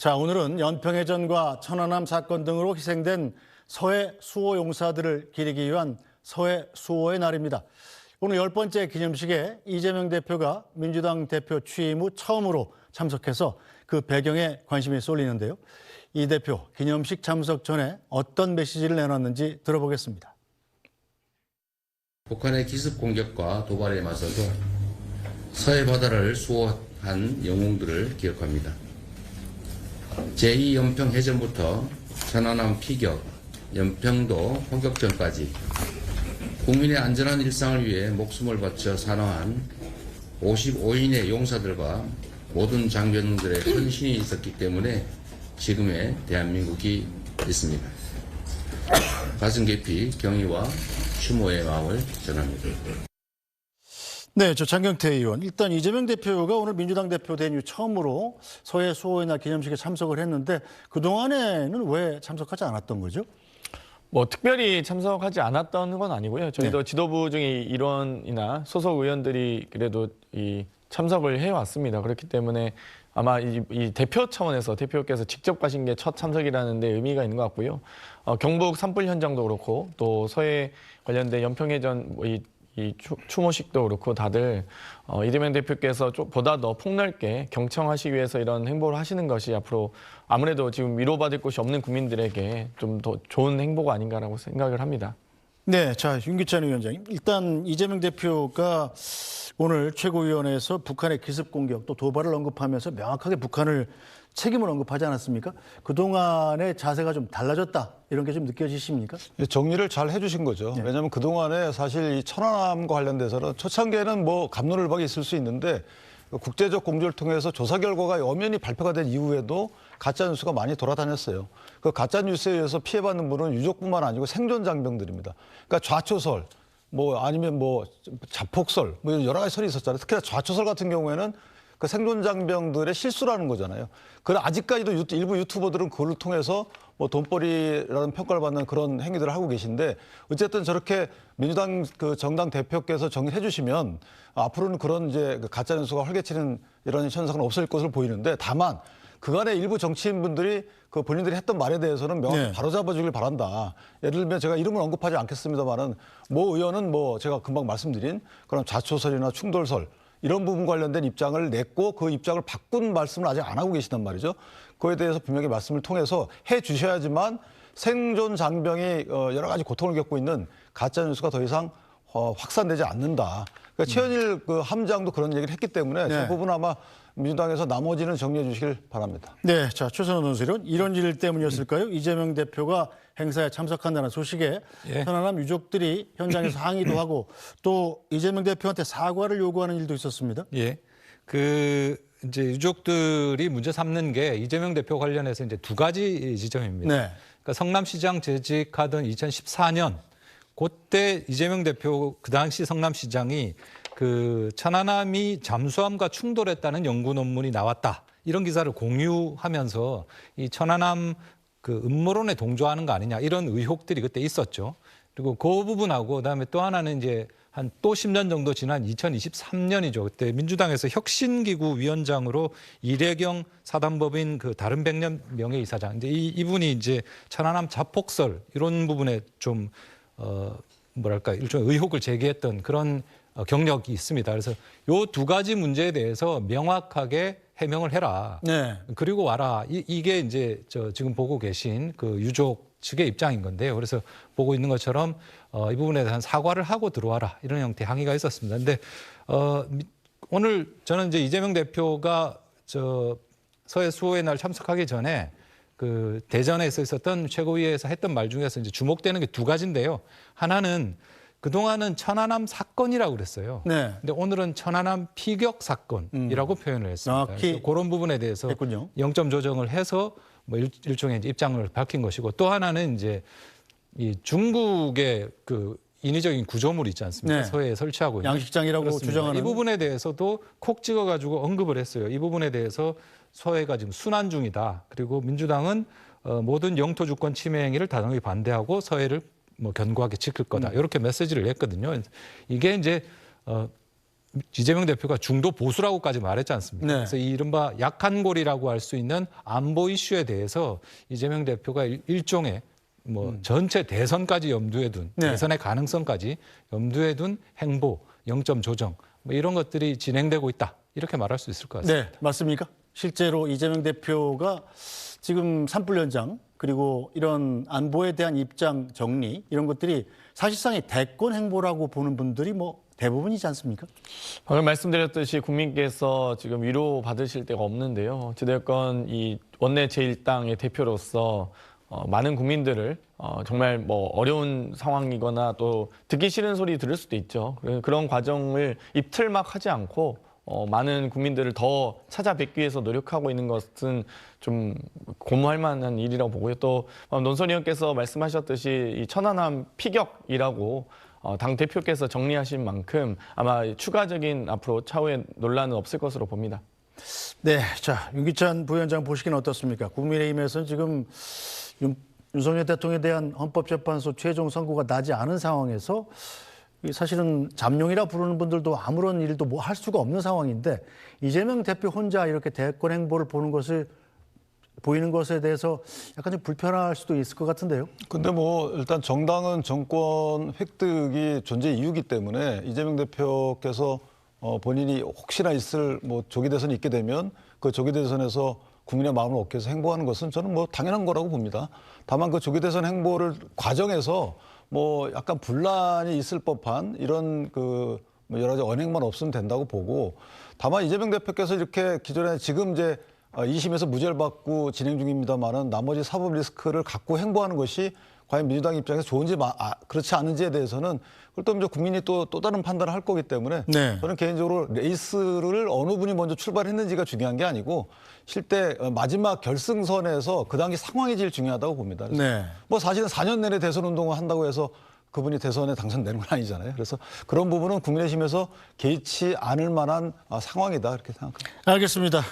자, 오늘은 연평해전과 천안함 사건 등으로 희생된 서해 수호 용사들을 기리기 위한 서해 수호의 날입니다. 오늘 10번째 기념식에 이재명 대표가 민주당 대표 취임 후 처음으로 참석해서 그 배경에 관심이 쏠리는데요. 이 대표 기념식 참석 전에 어떤 메시지를 내놨는지 들어보겠습니다. 북한의 기습 공격과 도발에 맞서서 서해 바다를 수호한 영웅들을 기억합니다. 제2연평해전부터 천안함 피격, 연평도 포격전까지 국민의 안전한 일상을 위해 목숨을 바쳐 산화한 55인의 용사들과 모든 장병들의 헌신이 있었기 때문에 지금의 대한민국이 있습니다. 가슴 깊이 경의와 추모의 마음을 전합니다. 네, 저 장경태 의원. 일단 이재명 대표가 오늘 민주당 대표 된 이후 처음으로 서해 수호의 날 기념식에 참석을 했는데 그동안에는 왜 참석하지 않았던 거죠? 뭐 특별히 참석하지 않았던 건 아니고요. 저희도 지도부 중에 일원이나 소속 의원들이 그래도 이 참석을 해왔습니다. 그렇기 때문에 아마 이 대표 차원에서 대표께서 직접 가신 게 첫 참석이라는 데 의미가 있는 것 같고요. 경북 산불 현장도 그렇고 또 서해 관련된 연평해전 이 추모식도 그렇고 다들 이재명 대표께서 보다 더 폭넓게 경청하시기 위해서 이런 행보를 하시는 것이 앞으로 아무래도 지금 위로받을 곳이 없는 국민들에게 좀 더 좋은 행보가 아닌가라고 생각을 합니다. 네, 자, 윤기찬 위원장님. 일단 이재명 대표가 오늘 최고위원회에서 북한의 기습 공격 또 도발을 언급하면서 명확하게 북한을 책임을 언급하지 않았습니까? 그동안의 자세가 좀 달라졌다 이런 게 좀 느껴지십니까? 정리를 잘 해주신 거죠. 네. 왜냐하면 그동안에 사실 이 천안함과 관련돼서는 초창기에는 뭐 갑론을박이 있을 수 있는데 국제적 공조를 통해서 조사 결과가 엄연히 발표가 된 이후에도 가짜 뉴스가 많이 돌아다녔어요. 그 가짜 뉴스에 의해서 피해받는 분은 유족뿐만 아니고 생존 장병들입니다. 그러니까 좌초설, 뭐 아니면 뭐 자폭설, 뭐 여러 가지 설이 있었잖아요. 특히나 좌초설 같은 경우에는 그 생존 장병들의 실수라는 거잖아요. 그런데 아직까지도 일부 유튜버들은 그걸 통해서 뭐 돈벌이라는 평가를 받는 그런 행위들을 하고 계신데 어쨌든 저렇게 민주당 그 정당 대표께서 정리해 주시면 앞으로는 그런 이제 그 가짜 뉴스가 활개치는 이런 현상은 없을 것으로 보이는데 다만 그간의 일부 정치인분들이 그 본인들이 했던 말에 대해서는 명확히 바로잡아주길 바란다. 예를 들면 제가 이름을 언급하지 않겠습니다만은 모 의원은 뭐 제가 금방 말씀드린 그런 좌초설이나 충돌설 이런 부분 관련된 입장을 냈고 그 입장을 바꾼 말씀을 아직 안 하고 계시단 말이죠. 그에 대해서 분명히 말씀을 통해서 해 주셔야지만 생존 장병이 여러 가지 고통을 겪고 있는 가짜 뉴스가 더 이상 확산되지 않는다. 그러니까 최현일 그 함장도 그런 얘기를 했기 때문에 그 부분 아마 민주당에서 나머지는 정리해 주시길 바랍니다. 네, 자, 최선호 논설위원. 이런 일 때문이었을까요? 이재명 대표가 행사에 참석한다는 소식에 천안함 유족들이 현장에서 항의도 하고 또 이재명 대표한테 사과를 요구하는 일도 있었습니다. 예. 이제 유족들이 문제 삼는 게 이재명 대표 관련해서 이제 두 가지 지점입니다. 네. 그러니까 성남시장 재직하던 2014년 그때 이재명 대표 그 당시 성남시장이 그 천안함이 잠수함과 충돌했다는 연구 논문이 나왔다. 이런 기사를 공유하면서 이 천안함 그 음모론에 동조하는 거 아니냐 이런 의혹들이 그때 있었죠. 그리고 그 부분하고 그다음에 또 하나는 이제 한 또 10년 정도 지난 2023년이죠. 그때 민주당에서 혁신기구 위원장으로 이래경 사단법인 그 다른 백년 명예이사장. 이제 이분이 이제 천안함 자폭설 이런 부분에 좀 뭐랄까 일종의 의혹을 제기했던 그런 경력이 있습니다. 그래서 요 두 가지 문제에 대해서 명확하게 해명을 해라. 네. 그리고 와라. 이게 이제 지금 보고 계신 그 유족 측의 입장인 건데요. 그래서 보고 있는 것처럼 이 부분에 대한 사과를 하고 들어와라. 이런 형태의 항의가 있었습니다. 근데 오늘 저는 이제 이재명 대표가 서해 수호의 날 참석하기 전에 그 대전에서 있었던 최고위에서 했던 말 중에서 이제 주목되는 게 두 가지인데요. 하나는 그동안은 천안함 사건이라고 그랬어요. 네. 근데 오늘은 천안함 피격 사건이라고 표현을 했습니다. 그래서 그런 부분에 대해서 했군요. 0점 조정을 해서 뭐 일종의 이제 입장을 밝힌 것이고 또 하나는 이제 이 중국의 그 인위적인 구조물 있지 않습니까? 네. 서해에 설치하고 있는. 양식장이라고 그렇습니다. 주장하는. 이 부분에 대해서도 콕 찍어가지고 언급을 했어요. 이 부분에 대해서 서해가 지금 순환 중이다. 그리고 민주당은 모든 영토 주권 침해 행위를 단호히 반대하고 서해를 뭐 견고하게 지킬 거다. 이렇게 메시지를 냈거든요. 이게 이제 이재명 대표가 중도 보수라고까지 말했지 않습니까? 네. 그래서 이 이른바 약한 골이라고 할 수 있는 안보 이슈에 대해서 이재명 대표가 일종의 뭐 전체 대선까지 염두에 둔 네. 대선의 가능성까지 염두에 둔 행보, 영점 조정 뭐 이런 것들이 진행되고 있다. 이렇게 말할 수 있을 것 같습니다. 네, 맞습니까? 실제로 이재명 대표가 지금 산불 현장 그리고 이런 안보에 대한 입장 정리 이런 것들이 사실상의 대권 행보라고 보는 분들이 뭐 대부분이지 않습니까? 방금 말씀드렸듯이 국민께서 지금 위로 받으실 데가 없는데요. 어찌됐건 이 원내 제1당의 대표로서 많은 국민들을 정말 뭐 어려운 상황이거나 또 듣기 싫은 소리 들을 수도 있죠. 그런 과정을 입틀막 하지 않고 많은 국민들을 더 찾아뵙기 위해서 노력하고 있는 것은 좀 고무할 만한 일이라고 보고요. 또 논설 의원께서 말씀하셨듯이 이 천안함 피격이라고 당 대표께서 정리하신 만큼 아마 추가적인 앞으로 차후에 논란은 없을 것으로 봅니다. 네, 자 윤기찬 부위원장 보시기는 어떻습니까? 국민의힘에서는 지금 윤석열 대통령에 대한 헌법재판소 최종 선고가 나지 않은 상황에서 사실은 잠룡이라 부르는 분들도 아무런 일도 뭐 할 수가 없는 상황인데 이재명 대표 혼자 이렇게 대권 행보를 보이는 것에 대해서 약간 좀 불편할 수도 있을 것 같은데요. 근데 뭐 일단 정당은 정권 획득이 존재 이유기 때문에 이재명 대표께서 본인이 혹시나 있을 뭐 조기 대선이 있게 되면 그 조기 대선에서 국민의 마음을 얻기 위해서 행보하는 것은 저는 뭐 당연한 거라고 봅니다. 다만 그 조기 대선 행보를 과정에서 뭐 약간 분란이 있을 법한 이런 그 뭐 여러 가지 언행만 없으면 된다고 보고 다만 이재명 대표께서 이렇게 기존에 지금 이제 2심에서 무죄를 받고 진행 중입니다만은 나머지 사법 리스크를 갖고 행보하는 것이 과연 민주당 입장에서 좋은지 그렇지 않은지에 대해서는 그걸 또 이제 국민이 또 다른 판단을 할 거기 때문에 네. 저는 개인적으로 레이스를 어느 분이 먼저 출발했는지가 중요한 게 아니고 실제 마지막 결승선에서 그 당시 상황이 제일 중요하다고 봅니다. 그래서 네. 뭐 사실은 4년 내내 대선 운동을 한다고 해서 그분이 대선에 당선되는 건 아니잖아요. 그래서 그런 부분은 국민의힘에서 개의치 않을 만한 상황이다 이렇게 생각합니다. 알겠습니다.